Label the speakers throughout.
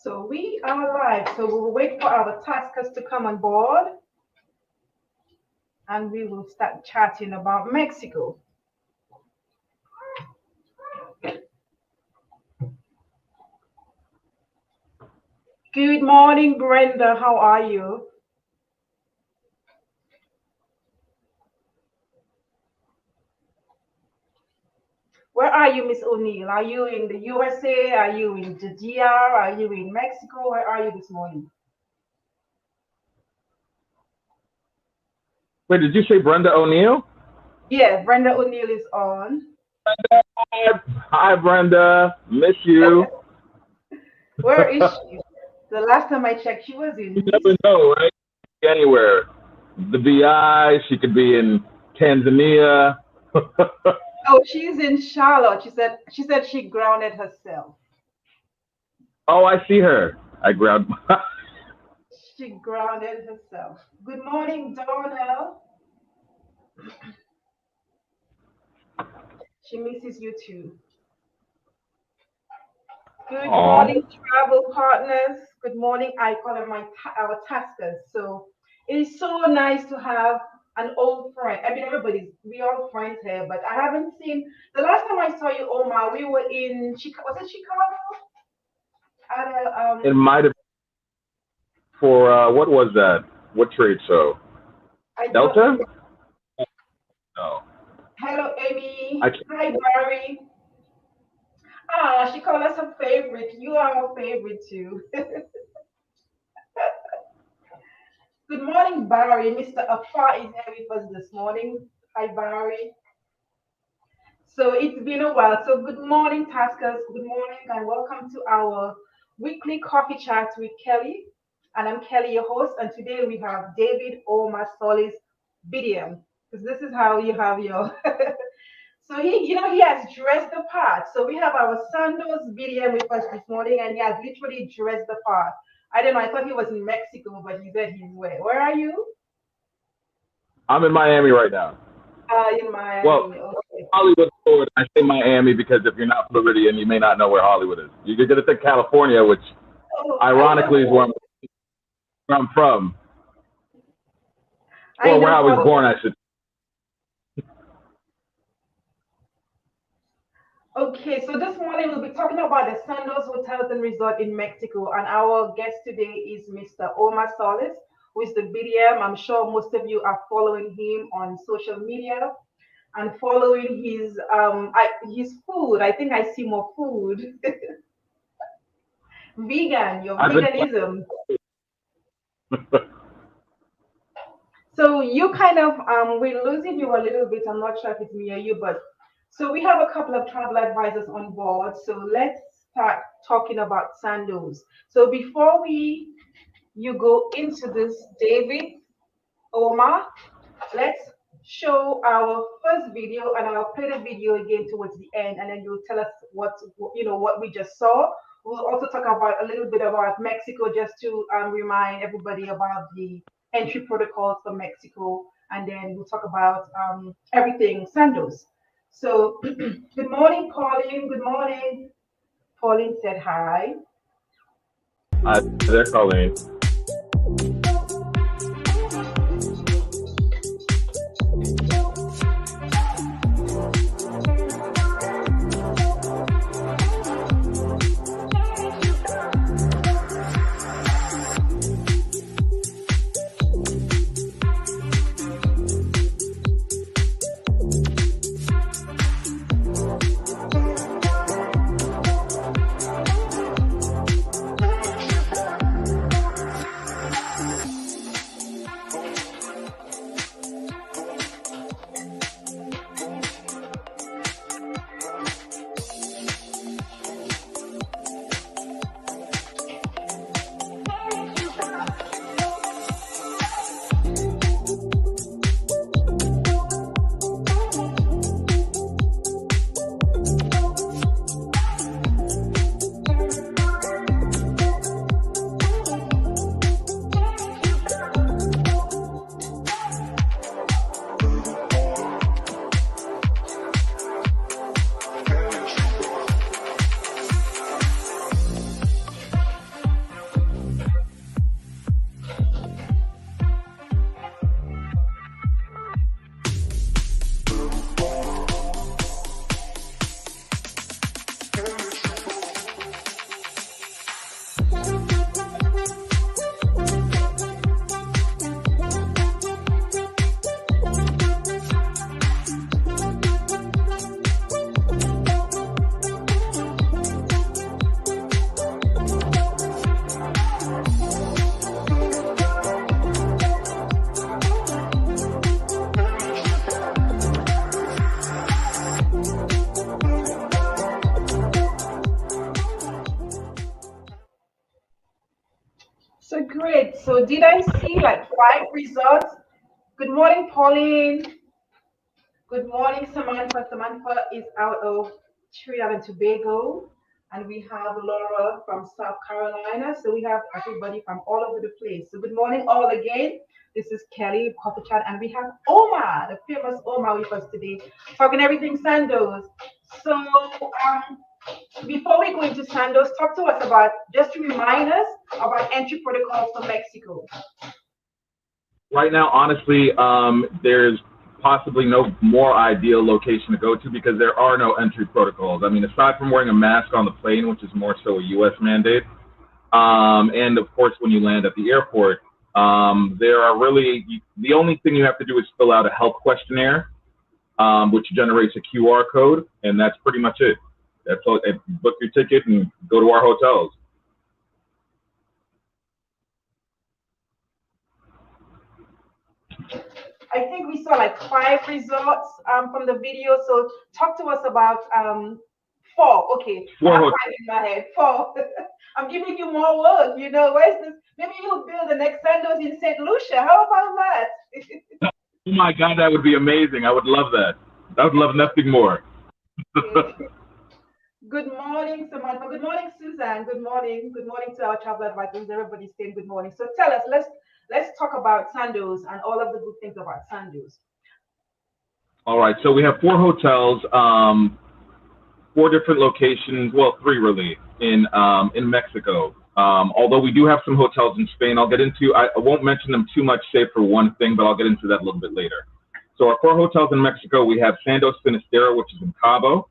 Speaker 1: So we are live. So we will wait for our taskers to come on board and we will start chatting about Mexico. Good morning, Brenda. How are you? Where are you, Miss O'Neill? Are you in the USA? Are you in the DR? Are you in Mexico? Where are you this morning?
Speaker 2: Wait, did you say Brenda O'Neill?
Speaker 1: Yeah, Brenda O'Neill is on.
Speaker 2: Hi, Brenda. Miss you.
Speaker 1: Where is she? The last time I checked, she was
Speaker 2: You
Speaker 1: in.
Speaker 2: never know, right? Anywhere. The VI, she could be in Tanzania.
Speaker 1: Oh, she's in Charlotte. She said she grounded herself.
Speaker 2: Oh, I see her. I grabbed.
Speaker 1: She grounded herself. Good morning, Donnell. She misses you too. Good
Speaker 2: Aw.
Speaker 1: morning, travel partners. Good morning. I call them our taskers. So it is so nice to have an old friend. I mean, we all friends here, but I haven't seen the last time I saw you, Omar. We were in Chicago. Was it Chicago? At a
Speaker 2: It might have for what was that? What trade show?
Speaker 1: I don't
Speaker 2: Delta?
Speaker 1: remember.
Speaker 2: No.
Speaker 1: Hello, Amy.
Speaker 2: I
Speaker 1: Hi, Barry. Ah, she called us her favorite. You are our favorite too. Good morning, Barry. Mr. Afar is here with us this morning. Hi, Barry. So it's been a while. So good morning, Taskers. Good morning, and welcome to our weekly coffee chat with Kelly. And I'm Kelly, your host. And today we have David Omar Solis BDM, because this is how you have your. So he has dressed the part. So we have our Sandos BDM with us this morning, and he has literally dressed the part. I don't know. I thought he was in Mexico, but he said he's where? Where are you?
Speaker 2: I'm in Miami right now.
Speaker 1: In
Speaker 2: Well,
Speaker 1: Miami. Okay.
Speaker 2: Hollywood, Florida. I say Miami because if you're not Floridian, you may not know where Hollywood is. You're going to think California, which
Speaker 1: Oh, I
Speaker 2: ironically is
Speaker 1: know.
Speaker 2: where I'm from,
Speaker 1: I
Speaker 2: or where
Speaker 1: know
Speaker 2: I was
Speaker 1: Hollywood.
Speaker 2: born, I should.
Speaker 1: Okay, so this morning we'll be talking about the Sandos Hotels and Resort in Mexico, and our guest today is Mr. Omar Solis, who is the BDM. I'm sure most of you are following him on social media and following his food. I think I see more food. Vegan, your
Speaker 2: I've been.
Speaker 1: veganism. So you kind of we're losing you a little bit. I'm not sure if it's me or you, but so we have a couple of travel advisors on board. So let's start talking about Sandos. So before we you go into this, David, Omar, let's show our first video, and I'll play the video again towards the end, and then you'll tell us what we just saw. We'll also talk about a little bit about Mexico, just to remind everybody about the entry protocols for Mexico, and then we'll talk about everything Sandos. So, good morning, Pauline. Good morning. Pauline said hi.
Speaker 2: They're calling.
Speaker 1: great. So did I see like 5 resorts? Good morning, Pauline. Good morning, Samantha. Samantha is out of Trinidad and Tobago. And we have Laura from South Carolina. So we have everybody from all over the place. So good morning, all again. This is Kelly, Coffee Chat, and we have Omar, the famous Omar with us today, talking everything Sandos. So before we go into Sandos, talk to us about, just to remind us about entry protocols for Mexico.
Speaker 2: Right now, honestly, there's possibly no more ideal location to go to because there are no entry protocols. I mean, aside from wearing a mask on the plane, which is more so a U.S. mandate, and of course, when you land at the airport, there are really, the only thing you have to do is fill out a health questionnaire, which generates a QR code, and that's pretty much it. That's all. Book your ticket and go to our hotels.
Speaker 1: I think we saw like 5 resorts from the video. So talk to us about 4. Okay, I have 5 in my head. 4. I'm giving you more work. You know, where's this? Maybe you'll build the next Sandos in St. Lucia. How about that?
Speaker 2: Oh my God, that would be amazing. I would love that. I would love nothing more.
Speaker 1: Okay. Good morning, Samantha. Good morning, Suzanne. Good morning. Good morning to our travel advisors. Everybody's saying good morning. So tell us, let's talk about Sandos and all of the good things about Sandos.
Speaker 2: All right, so we have 4 hotels, 4 different locations. Well, 3 really in Mexico. Although we do have some hotels in Spain. I'll get into. I won't mention them too much, save for one thing, but I'll get into that a little bit later. So our 4 hotels in Mexico, we have Sandos Finisterre, which is in Cabo.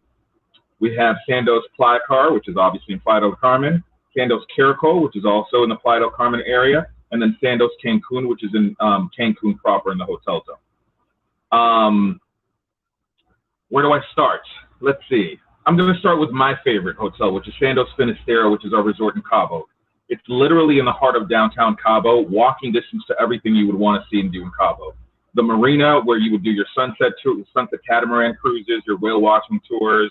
Speaker 2: We have Sandos Playa Car, which is obviously in Playa del Carmen. Sandos Caracol, which is also in the Playa del Carmen area. And then Sandos Cancun, which is in Cancun proper in the hotel zone. Where do I start? Let's see. I'm going to start with my favorite hotel, which is Sandos Finisterre, which is our resort in Cabo. It's literally in the heart of downtown Cabo, walking distance to everything you would want to see and do in Cabo. The marina, where you would do your sunset catamaran cruises, your whale watching tours,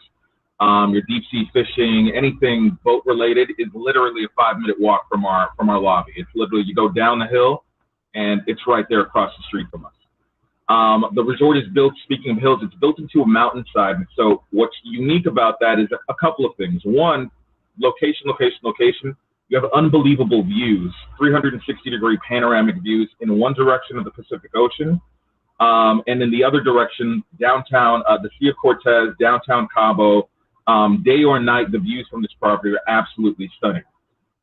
Speaker 2: your deep sea fishing, anything boat related, is literally a 5-minute walk from our lobby. It's literally, you go down the hill and it's right there across the street from us. The resort is built, speaking of hills, it's built into a mountainside. And so what's unique about that is a couple of things. One, location. You have unbelievable views, 360-degree panoramic views in one direction of the Pacific Ocean. And in the other direction, downtown, the Sea of Cortez, downtown Cabo, day or night, the views from this property are absolutely stunning.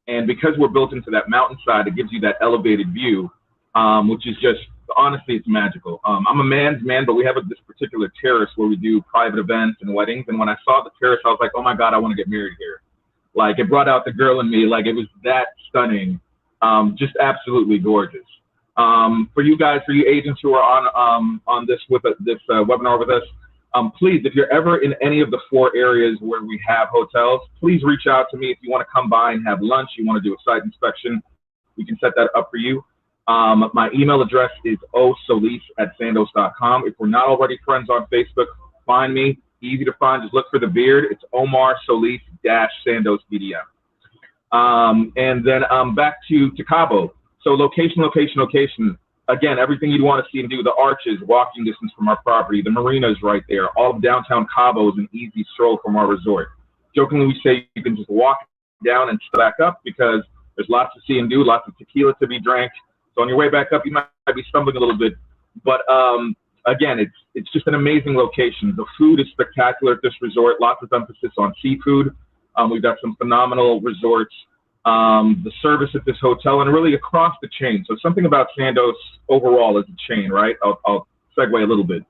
Speaker 2: And because we're built into that mountainside, it gives you that elevated view, which is just, honestly, it's magical. I'm a man's man, but we have this particular terrace where we do private events and weddings. And when I saw the terrace, I was like, oh my God, I want to get married here. Like, it brought out the girl in me. Like, it was that stunning, just absolutely gorgeous. For you guys, for you agents who are on this webinar with us, please, if you're ever in any of the 4 areas where we have hotels, please reach out to me if you want to come by and have lunch. You want to do a site inspection, we can set that up for you. My email address is osolis@sandos.com. If we're not already friends on Facebook, find me. Easy to find. Just look for the beard. It's Omar Solis Sandos BDM. And then back to Cabo. So location. Again, everything you'd want to see and do. The arches, walking distance from our property. The marina is right there. All of downtown Cabo is an easy stroll from our resort. Jokingly, we say you can just walk down and back up because there's lots to see and do, lots of tequila to be drank. So on your way back up, you might be stumbling a little bit. But again, it's just an amazing location. The food is spectacular at this resort. Lots of emphasis on seafood. We've got some phenomenal resorts. The service at this hotel, and really across the chain. So something about Sandos overall as a chain, right? I'll segue a little bit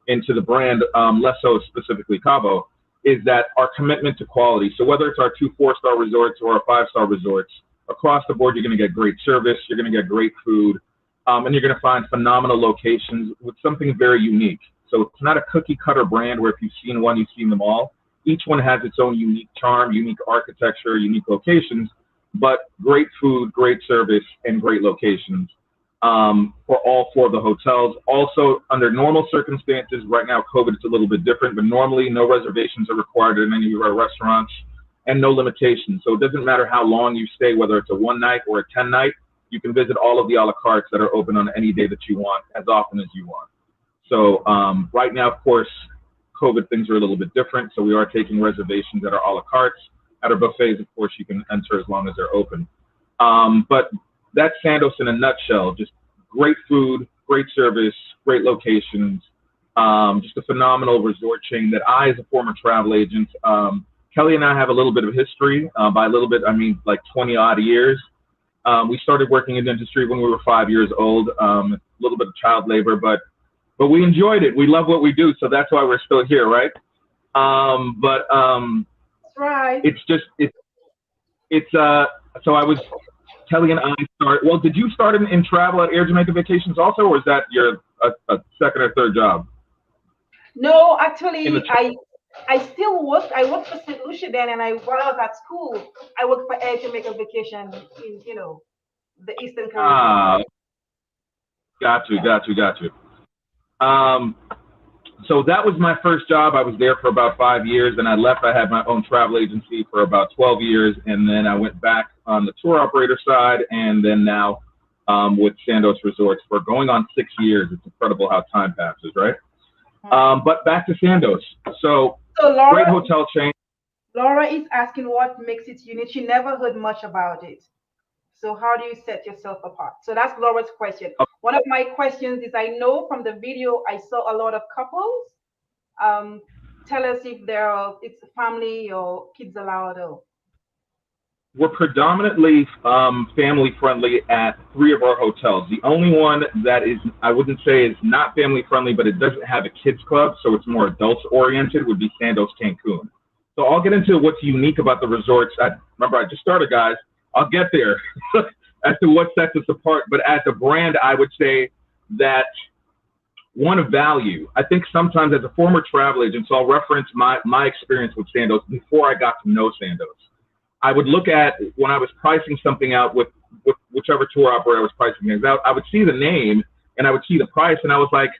Speaker 2: into the brand, less so specifically Cabo, is that our commitment to quality. So whether it's our 2 4-star resorts or our 5-star resorts, across the board, you're going to get great service, you're going to get great food, and you're going to find phenomenal locations with something very unique. So it's not a cookie cutter brand where if you've seen one, you've seen them all. Each one has its own unique charm, unique architecture, unique locations, but great food, great service, and great locations for all 4 of the hotels. Also, under normal circumstances, right now COVID is a little bit different, but normally no reservations are required in any of our restaurants and no limitations. So it doesn't matter how long you stay, whether it's a 1 night or a 10 night, you can visit all of the a la cartes that are open on any day that you want, as often as you want. So right now, of course, COVID things are a little bit different. So we are taking reservations at our a la cartes. At our buffets, of course, you can enter as long as they're open. But that's Sandos in a nutshell. Just great food, great service, great locations. Just a phenomenal resort chain that I, as a former travel agent, Kelly and I have a little bit of history. By a little bit, I mean like 20 odd years. We started working in the industry when we were 5 years old. A little bit of child labor, but we enjoyed it. We love what we do, so that's why we're still here, right?
Speaker 1: That's right.
Speaker 2: So I was, Kelly and I started. Well, did you start in travel at Air Jamaica Vacations also, or is that your a second or third job?
Speaker 1: No, actually, I still worked. I worked for St. Lucia then, and while I was at school, I worked for Air Jamaica Vacation in the Eastern Caribbean.
Speaker 2: Got you. So that was my first job. I was there for about 5 years, and I left. I had my own travel agency for about 12 years, and then I went back on the tour operator side, and then now with Sandos Resorts for going on 6 years. It's incredible how time passes, right? But back to Sandos. So
Speaker 1: Laura,
Speaker 2: great hotel chain.
Speaker 1: Laura is asking what makes it unique. She never heard much about it. So how do you set yourself apart? So that's Laura's question. One of my questions is, I know from the video I saw a lot of couples. Tell us if it's family or kids allowed.
Speaker 2: We're predominantly family friendly at 3 of our hotels. The only one that is, I wouldn't say is not family friendly, but it doesn't have a kids club, so it's more adults oriented, would be Sandos Cancun. So I'll get into what's unique about the resorts. Remember, I just started, guys. I'll get there as to what sets us apart. But as a brand, I would say that one of value. I think sometimes as a former travel agent, so I'll reference my experience with Sandos before I got to know Sandos. I would look at when I was pricing something out with whichever tour operator I was pricing things out, I would see the name and I would see the price and I was like,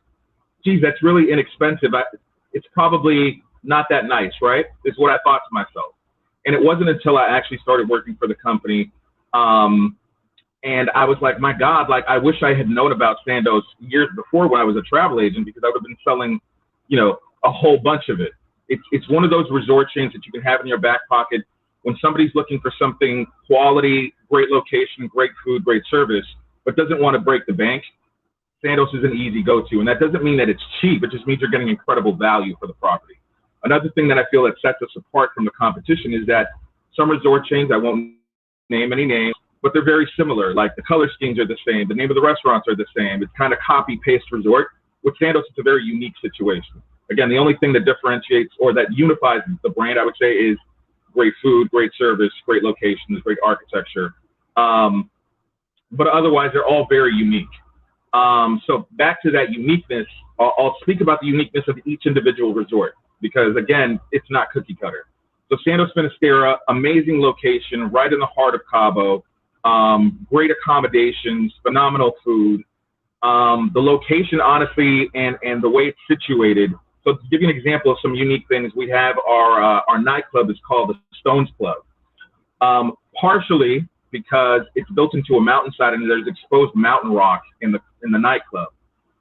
Speaker 2: geez, that's really inexpensive. It's probably not that nice, right? Is what I thought to myself. And it wasn't until I actually started working for the company and I was like, my God, like I wish I had known about Sandos years before when I was a travel agent, because I would have been selling, a whole bunch of it. It's one of those resort chains that you can have in your back pocket when somebody's looking for something quality, great location, great food, great service, but doesn't want to break the bank. Sandos is an easy go-to, and that doesn't mean that it's cheap. It just means you're getting incredible value for the property. Another thing that I feel that sets us apart from the competition is that some resort chains, I won't name any names, but they're very similar. Like the color schemes are the same, the name of the restaurants are the same. It's kind of copy-paste resort. With Sandos, it's a very unique situation. Again, the only thing that differentiates or that unifies the brand, I would say, is great food, great service, great locations, great architecture. But otherwise, they're all very unique. So back to that uniqueness, I'll speak about the uniqueness of each individual resort because, again, it's not cookie cutter. So Sandos Finisterra, amazing location, right in the heart of Cabo, great accommodations, phenomenal food. The location, honestly, and the way it's situated. So to give you an example of some unique things, we have our nightclub is called the Stones Club. Partially because it's built into a mountainside and there's exposed mountain rock in the nightclub.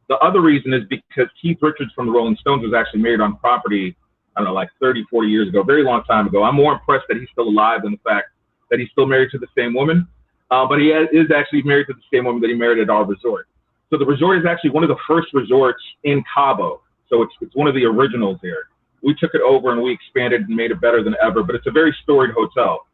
Speaker 2: The other reason is because Keith Richards from the Rolling Stones was actually married on property, I don't know, like 30, 40 years ago, very long time ago. I'm more impressed that he's still alive than the fact that he's still married to the same woman. But he is actually married to the same woman that he married at our resort. So the resort is actually one of the first resorts in Cabo. So it's one of the originals there. We took it over and we expanded and made it better than ever, but it's a very storied hotel.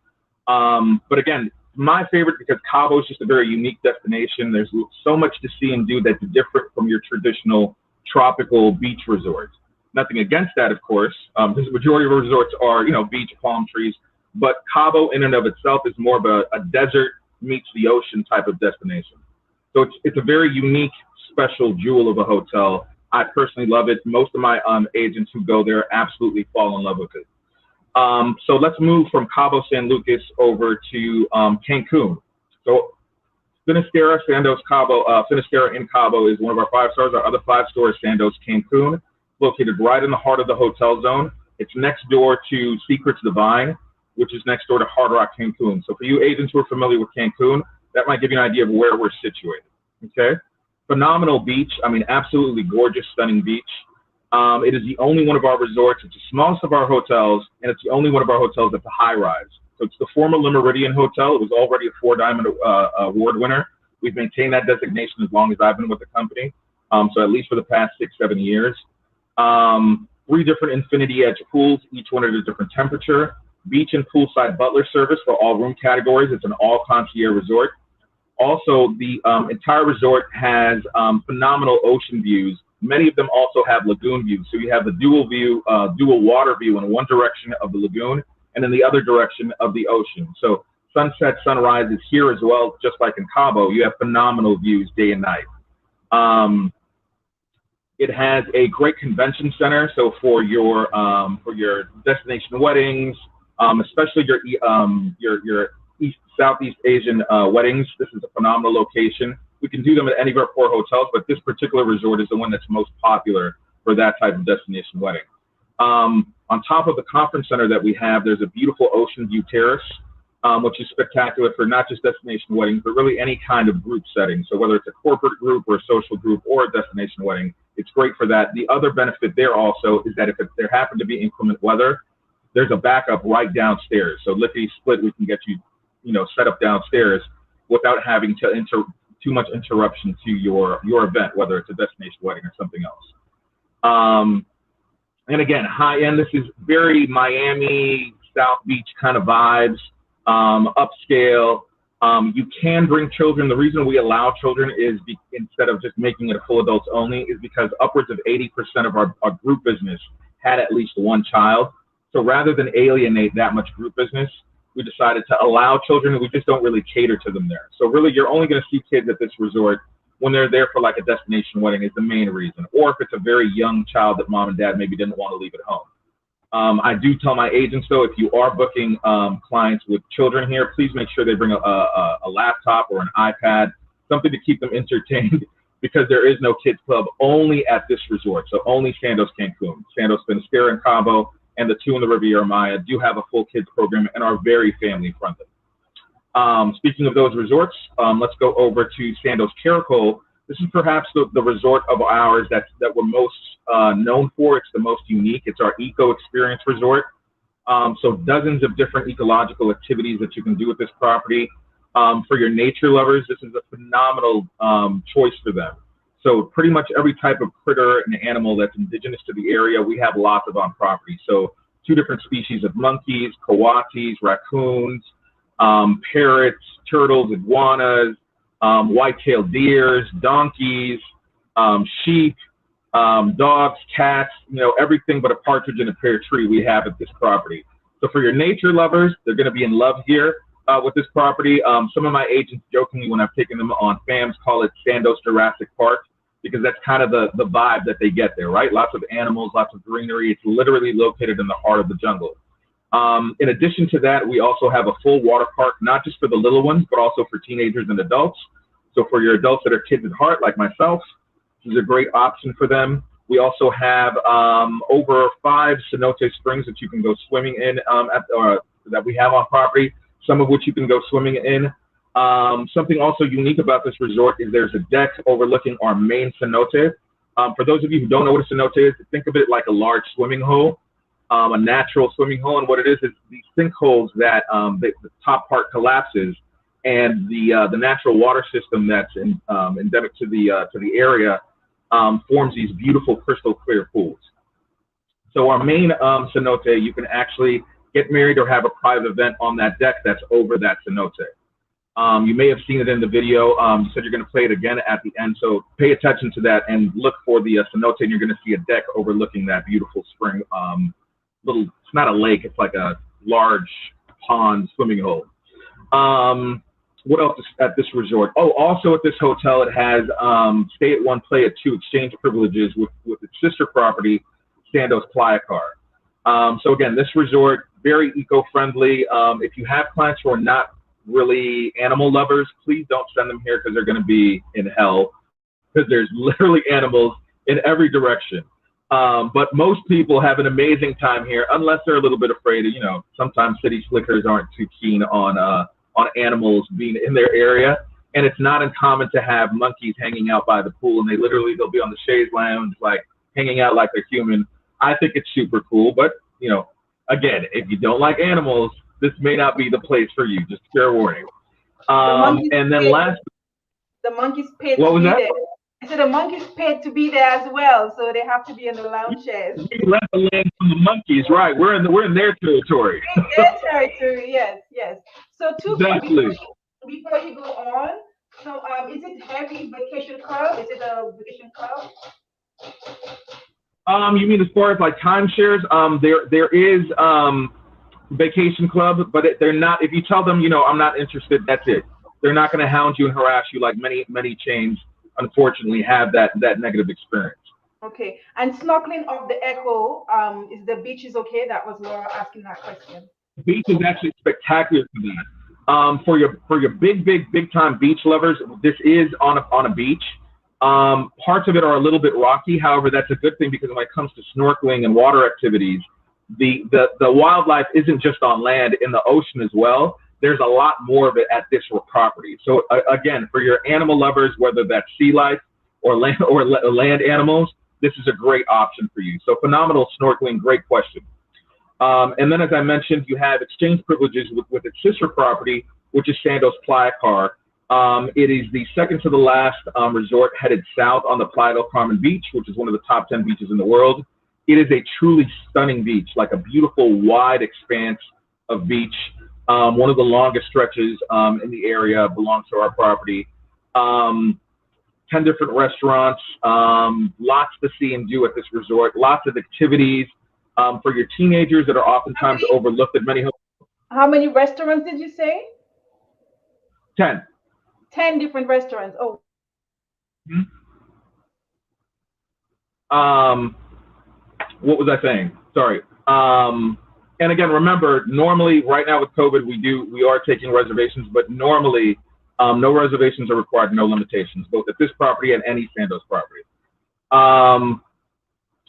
Speaker 2: But again, my favorite because Cabo is just a very unique destination. There's so much to see and do that's different from your traditional tropical beach resorts. Nothing against that, of course. Because the majority of resorts are, beach, palm trees. But Cabo in and of itself is more of a desert meets the ocean type of destination. So it's a very unique, special jewel of a hotel. I personally love it. Most of my agents who go there absolutely fall in love with it. So let's move from Cabo San Lucas over to Cancun. So Finisterra, Sandos Cabo, Finisterra in Cabo is one of our 5 stars. Our other 5 stars, Sandos Cancun, located right in the heart of the hotel zone. It's next door to Secrets Divine, which is next door to Hard Rock Cancun. So for you agents who are familiar with Cancun, That might give you an idea of where we're situated. Okay, phenomenal beach. I mean, absolutely gorgeous, stunning beach. It is the only one of our resorts. It's the smallest of our hotels, and it's the only one of our hotels that's a high rise. So it's the former Le Méridien Hotel. It was already a 4-diamond award winner. We've maintained that designation as long as I've been with the company. So at least for the past 6-7 years. 3 different infinity edge pools, each one at a different temperature. Beach and poolside butler service for all room categories. It's an all concierge resort. Also, the entire resort has phenomenal ocean views. Many of them also have lagoon views. So you have the dual water view in one direction of the lagoon and in the other direction of the ocean. So sunset, sunrise is here as well, just like in Cabo. You have phenomenal views day and night. It has a great convention center. So for your destination weddings, especially your Southeast Asian weddings, this is a phenomenal location. We can do them at any of our 4 hotels, but this particular resort is the one that's most popular for that type of destination wedding. On top of the conference center that we have, there's a beautiful ocean view terrace, which is spectacular for not just destination weddings, but really any kind of group setting. So whether it's a corporate group or a social group or a destination wedding, it's great for that. The other benefit there also is that if there happen to be inclement weather, there's a backup right downstairs. So lickety split, we can get you, set up downstairs without having to too much interruption to your event, whether it's a destination wedding or something else. And again, high end, this is very Miami, South Beach kind of vibes, upscale. You can bring children. The reason we allow children is instead of just making it a full adults only is because upwards of 80% of our group business had at least 1 child. So rather than alienate that much group business, we decided to allow children, and we just don't really cater to them there. So really, you're only going to see kids at this resort when they're there for like a destination wedding is the main reason, or if it's a very young child that mom and dad maybe didn't want to leave at home. I do tell my agents, though, if you are booking clients with children here, please make sure they bring a laptop or an iPad, something to keep them entertained, because there is no kids club only at this resort. So only Sandos Cancun. Sandos Finisterre and Cabo and the 2 in the Riviera Maya do have a full kids program and are very family friendly. Speaking of those resorts, let's go over to Sandos Caracol. This is perhaps the resort of ours that we're most known for. It's the most unique. It's our eco experience resort. So dozens of different ecological activities that you can do with this property. For your nature lovers, this is a phenomenal choice for them. So pretty much every type of critter and animal that's indigenous to the area, we have lots of on property. So 2 different species of monkeys, coatis, raccoons, parrots, turtles, iguanas, white-tailed deers, donkeys, sheep, dogs, cats, everything but a partridge in a pear tree we have at this property. So for your nature lovers, they're going to be in love here with this property. Some of my agents jokingly, when I've taken them on FAMs, call it Sandos Jurassic Park, because that's kind of the vibe that they get there, right? Lots of animals, lots of greenery. It's literally located in the heart of the jungle. In addition to that, we also have a full water park, not just for the little ones, but also for teenagers and adults. So for your adults that are kids at heart, like myself, this is a great option for them. We also have over 5 cenote springs that you can go swimming in that we have on property, some of which you can go swimming in. Something also unique about this resort is there's a deck overlooking our main cenote. For those of you who don't know what a cenote is, think of it like a large swimming hole. A natural swimming hole, and what it is these sinkholes that the top part collapses, and the natural water system that's endemic to the area forms these beautiful crystal clear pools. So our main cenote, you can actually get married or have a private event on that deck that's over that cenote. You may have seen it in the video. You said you're going to play it again at the end, so pay attention to that and look for the cenote, and you're going to see a deck overlooking that beautiful spring. It's not a lake, it's like a large pond swimming hole. What else is at this resort? Oh, also at this hotel, it has stay at 1, play at 2 exchange privileges with its sister property, Sandos Playa Car. So again, this resort, very eco-friendly. If you have clients who are not really animal lovers, please don't send them here because they're going to be in hell, because there's literally animals in every direction. But most people have an amazing time here, unless they're a little bit afraid of, sometimes city slickers aren't too keen on on animals being in their area. And it's not uncommon to have monkeys hanging out by the pool, and they'll be on the chaise lounge, like hanging out like they're human. I think it's super cool, but again, if you don't like animals, this may not be the place for you. Just fair warning. And then last,
Speaker 1: the monkeys paid
Speaker 2: what
Speaker 1: to
Speaker 2: was
Speaker 1: be
Speaker 2: that?
Speaker 1: there. I said the monkeys paid to be there as well, so they have to be in the lounge chairs.
Speaker 2: We left the land from the monkeys, right? We're in their territory.
Speaker 1: In their territory, yes, yes. So
Speaker 2: Exactly.
Speaker 1: before you go on, so is it heavy vacation club? Is it a vacation club?
Speaker 2: You mean as far as like timeshares? There is vacation club, but they're not. If you tell them, I'm not interested, that's it. They're not going to hound you and harass you like many chains, unfortunately, have that negative experience.
Speaker 1: Okay. And snorkeling off the Echo, is the beach is okay? That was Laura asking that question.
Speaker 2: The beach is actually spectacular for that. For your big time beach lovers, this is on a beach. Parts of it are a little bit rocky. However, that's a good thing because when it comes to snorkeling and water activities, the wildlife isn't just on land, in the ocean as well. There's a lot more of it at this property. So again, for your animal lovers, whether that's sea life or land animals, this is a great option for you. So phenomenal snorkeling, great question. And then, as I mentioned, you have exchange privileges with its sister property, which is Sandos Playa Car. It is the second to the last resort headed south on the Playa del Carmen beach, which is one of the top 10 beaches in the world. It is a truly stunning beach, like a beautiful wide expanse of beach. One of the longest stretches in the area, belongs to our property. 10 different restaurants, lots to see and do at this resort, lots of activities for your teenagers that are oftentimes overlooked at many hotels.
Speaker 1: How many restaurants did you say?
Speaker 2: 10.
Speaker 1: 10 different restaurants. Oh.
Speaker 2: What was I saying? Sorry. And again, remember, normally right now with COVID, we are taking reservations, but normally no reservations are required, no limitations, both at this property and any Sandos property.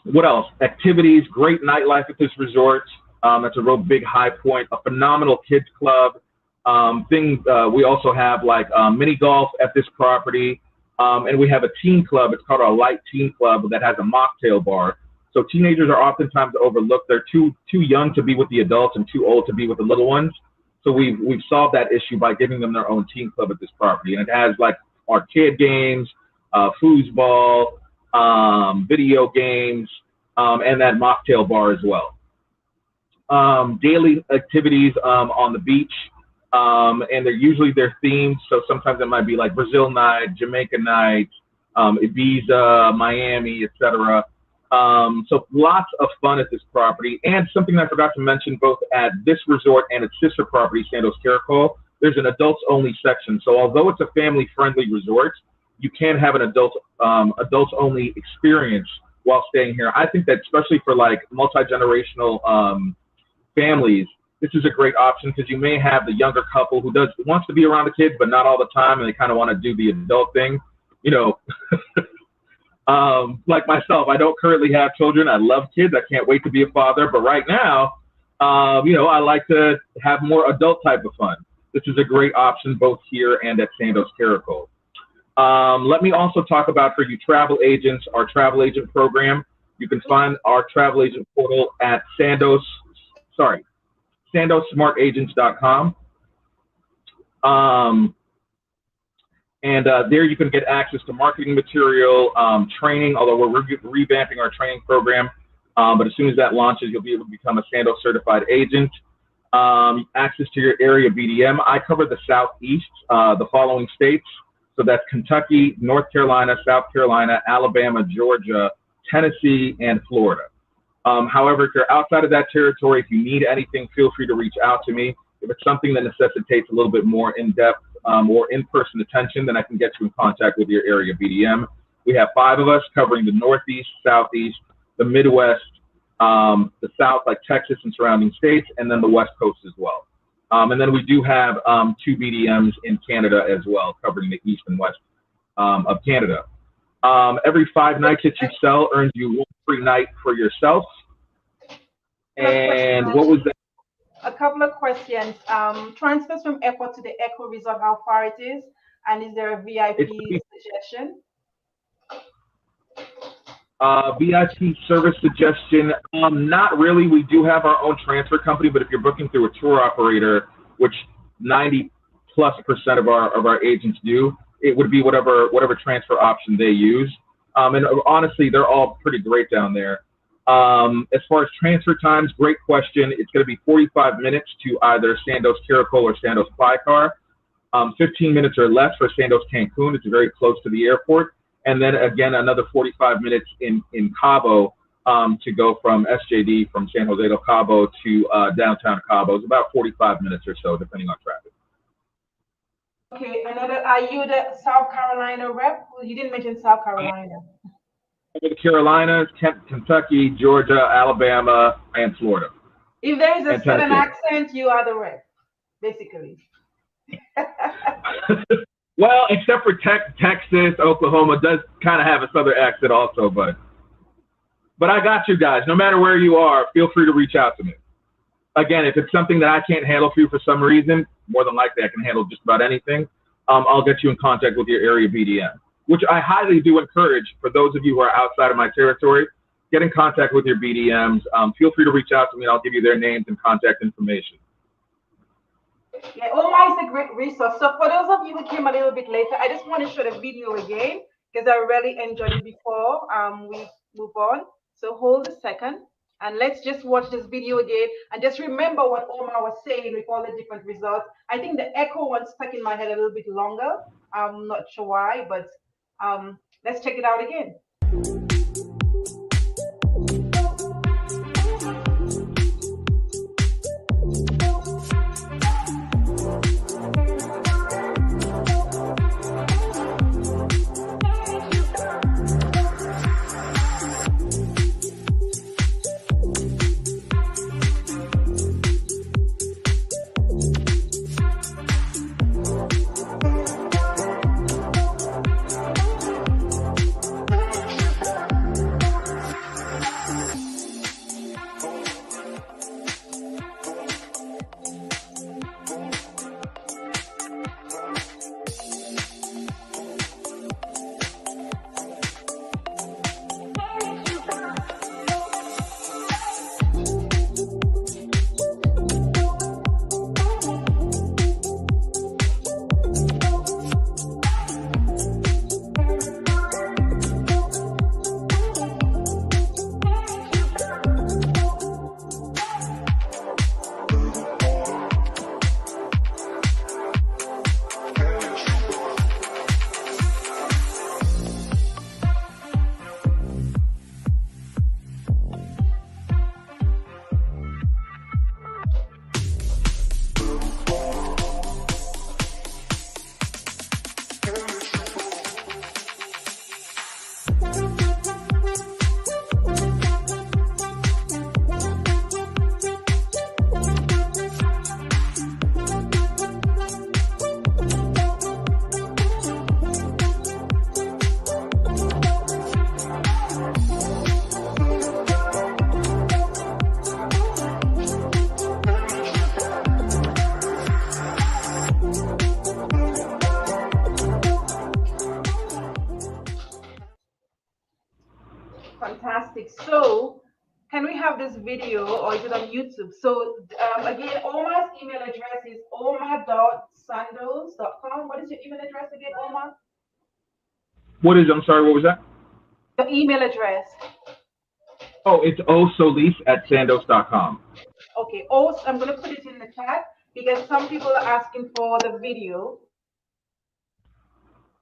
Speaker 2: What else? Activities, great nightlife at this resort. That's a real big high point, a phenomenal kids club. We also have like mini golf at this property. And we have a teen club. It's called our Light Teen Club that has a mocktail bar. So teenagers are oftentimes overlooked. They're too young to be with the adults and too old to be with the little ones. So we've solved that issue by giving them their own teen club at this property. And it has like arcade games, foosball, video games, and that mocktail bar as well. Daily activities on the beach, and they're themed. So sometimes it might be like Brazil night, Jamaica night, Ibiza, Miami, etc. So lots of fun at this property. And something I forgot to mention, both at this resort and its sister property, Sandos Caracol, there's an adults-only section. So although it's a family-friendly resort, you can have an adults-only experience while staying here. I think that especially for like multi-generational families, this is a great option because you may have the younger couple who wants to be around the kids, but not all the time, and they kind of want to do the adult thing, like myself, I don't currently have children. I love kids. I can't wait to be a father. But right now, I like to have more adult type of fun. This is a great option both here and at Sandos Caracol. Let me also talk about, for you travel agents, our travel agent program. You can find our travel agent portal at sandossmartagents.com. And there you can get access to marketing material, training, although we're revamping our training program. But as soon as that launches, you'll be able to become a Sandos certified agent. Access to your area BDM. I cover the Southeast, the following states. So that's Kentucky, North Carolina, South Carolina, Alabama, Georgia, Tennessee, and Florida. However, if you're outside of that territory, if you need anything, feel free to reach out to me. If it's something that necessitates a little bit more in-depth or in-person attention, then I can get you in contact with your area BDM. We have 5 of us covering the Northeast, Southeast, the Midwest, the South, like Texas and surrounding states, and then the West Coast as well. And then we do have 2 BDMs in Canada as well, covering the East and West of Canada. Every 5 nights that you sell earns you 1 free night for yourself. And what was that?
Speaker 1: a couple of questions. Transfers from airport to the Echo Resort, how far it is, and is there a VIP suggestion?
Speaker 2: VIP service suggestion, not really. We do have our own transfer company, but if you're booking through a tour operator, which 90+% of our agents do, it would be whatever transfer option they use. And honestly, they're all pretty great down there. As far as transfer times, great question. It's going to be 45 minutes to either Sandos Caracol or Sandos Flycar. 15 minutes or less for Sandos Cancun. It's very close to the airport. And then again, another 45 minutes in Cabo to go from SJD, from San Jose del Cabo to downtown Cabo. It's about 45 minutes or so, depending on traffic.
Speaker 1: Okay, another, are you the South Carolina rep? Well, you didn't mention South Carolina.
Speaker 2: The Carolinas, Kentucky, Georgia, Alabama, and Florida.
Speaker 1: If there is a southern accent, you are the rep, basically.
Speaker 2: Well, except for Texas, Oklahoma does kind of have a southern accent also, but I got you guys. No matter where you are, feel free to reach out to me. Again, if it's something that I can't handle for you for some reason, more than likely I can handle just about anything. I'll get you in contact with your area BDM, which I highly do encourage for those of you who are outside of my territory. Get in contact with your BDMs. Feel free to reach out to me and I'll give you their names and contact information.
Speaker 1: Yeah, Omar is a great resource. So for those of you who came a little bit later, I just want to show the video again because I really enjoyed it before we move on. So hold a second and let's just watch this video again and just remember what Omar was saying with all the different results. I think the echo one stuck in my head a little bit longer. I'm not sure why, but let's check it out again. Fantastic. So can we have this video or is it on YouTube? So again, Omar's email address is omar.sandos.com. What is your email address again, Omar?
Speaker 2: I'm sorry, what was that?
Speaker 1: Your email address.
Speaker 2: Oh, it's osolis@sandos.com.
Speaker 1: Okay, also I'm going to put it in the chat because some people are asking for the video.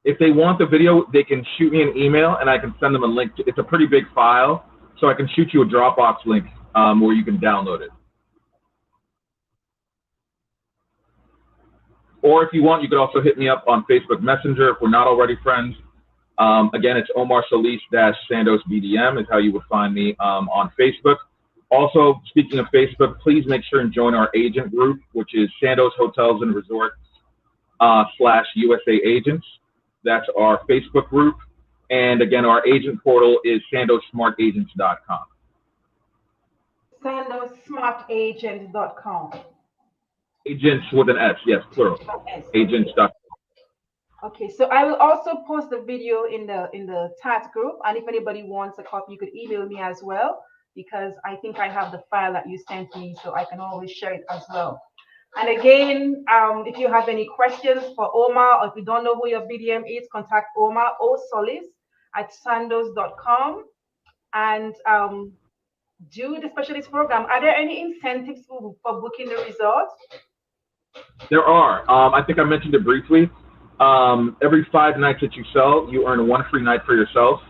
Speaker 2: If they want the video, they can shoot me an email and I can send them a link. It's a pretty big file, so I can shoot you a Dropbox link where you can download it. Or if you want, you could also hit me up on Facebook Messenger if we're not already friends. Again, it's Omar Solis-Sandos BDM is how you would find me on Facebook. Also, speaking of Facebook, please make sure and join our agent group, which is Sandos Hotels and Resorts /USA Agents. That's our Facebook group. And again, our agent portal is sandosSmartAgents.com.
Speaker 1: SandosSmartAgent.com.
Speaker 2: Agents with an S, yes, plural.
Speaker 1: Yes,
Speaker 2: Agents.
Speaker 1: okay. Okay, so I will also post the video in the chat group, and if anybody wants a copy, you could email me as well because I think I have the file that you sent me, so I can always share it as well. And again, if you have any questions for Omar, or if you don't know who your BDM is, contact Omar O Solis at sandos.com and do the specialist program. Are there any incentives for booking the resort?
Speaker 2: There are. I think I mentioned it briefly. Every 5 nights that you sell, you earn one free night for yourself.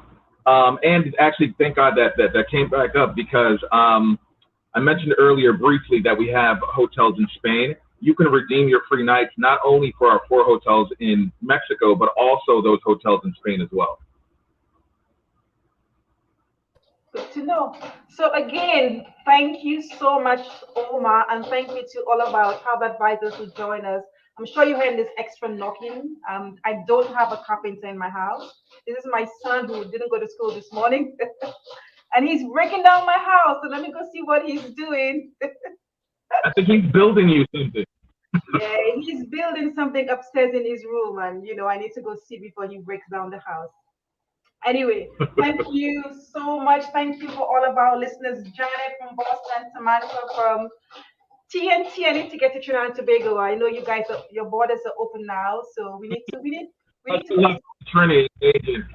Speaker 2: And actually, thank God that came back up because I mentioned earlier briefly that we have hotels in Spain. You can redeem your free nights not only for our 4 hotels in Mexico, but also those hotels in Spain as well.
Speaker 1: Good to know. So again, thank you so much, Omar, and thank you to all of our travel advisors who join us. I'm sure you heard this extra knocking. I don't have a carpenter in my house. This is my son who didn't go to school this morning, and he's breaking down my house. So let me go see what he's doing.
Speaker 2: I think he's building you something.
Speaker 1: Yeah, he's building something upstairs in his room, and I need to go see before he breaks down the house. Anyway, thank you so much. Thank you for all of our listeners. Janet from Boston, Samantha from TNT. I need to get to Trinidad and Tobago. I know you guys your borders are open now, so we need to go.
Speaker 2: Trinity agent.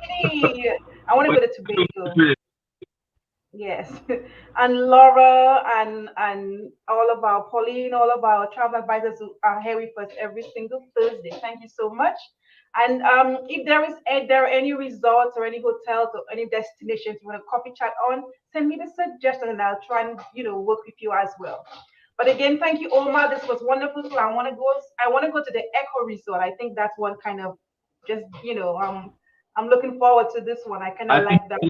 Speaker 1: I want to go to Tobago. Yes, and Laura and all of our Pauline, all of our travel advisors who are here with us every single Thursday. Thank you so much. And if there are any resorts or any hotels or any destinations you want a coffee chat on, send me the suggestion and I'll try and work with you as well. But again, thank you, Omar. This was wonderful. I want to go to the Echo Resort. I think that's one kind of just I'm looking forward to this one. I kind of like that.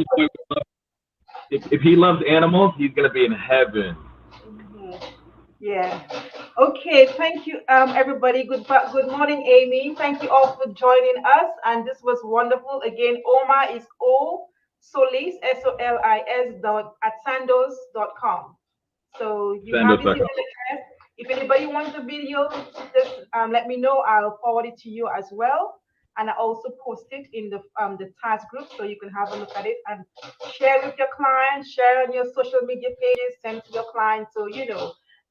Speaker 2: If he loves animals, he's gonna be in heaven.
Speaker 1: Mhm. Yeah. Okay. Thank you, everybody. Good morning, Amy. Thank you all for joining us. And this was wonderful. Again, Omar is O Solis SOLIS at sandos.com. So you have his email address. If anybody wants the video, just let me know. I'll forward it to you as well. And I also post it in the task group so you can have a look at it and share with your clients, share on your social media pages, send to your clients so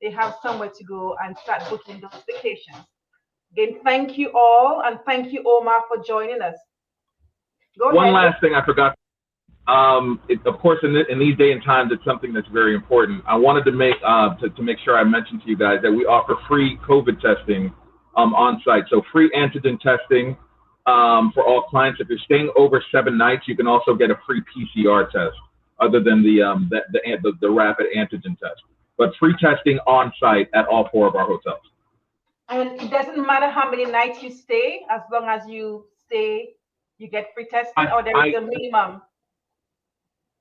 Speaker 1: they have somewhere to go and start booking those vacations. Again, thank you all, and thank you, Omar, for joining us.
Speaker 2: One last thing I forgot. Of course, in these day and times, it's something that's very important. I wanted to make sure I mentioned to you guys that we offer free COVID testing on site. So free antigen testing for all clients. If you're staying over 7 nights, you can also get a free PCR test, other than the rapid antigen test. But free testing on site at all 4 of our hotels.
Speaker 1: And it doesn't matter how many nights you stay, as long as you stay, you get free testing, or there is a minimum.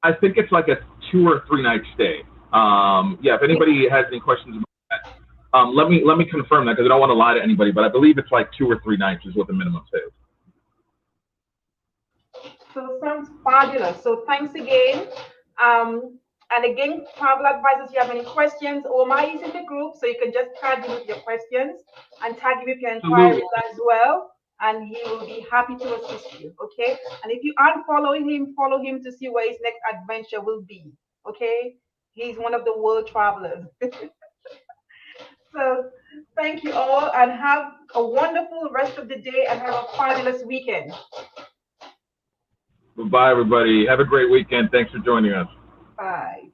Speaker 2: I think it's like a 2 or 3 night stay. Yeah, if anybody has any questions about that, let me confirm that because I don't want to lie to anybody, but I believe it's like 2 or 3 nights is what the minimum stay is.
Speaker 1: So sounds fabulous. So thanks again. And again, travel advisors, if you have any questions, Omar is in the group, so you can just tag him with your questions and tag him with your inquiries as well, and he will be happy to assist you. Okay. And if you aren't following him, follow him to see where his next adventure will be. Okay. He's one of the world travelers. So thank you all, and have a wonderful rest of the day, and have a fabulous weekend.
Speaker 2: Bye, everybody. Have a great weekend. Thanks for joining us.
Speaker 1: Bye.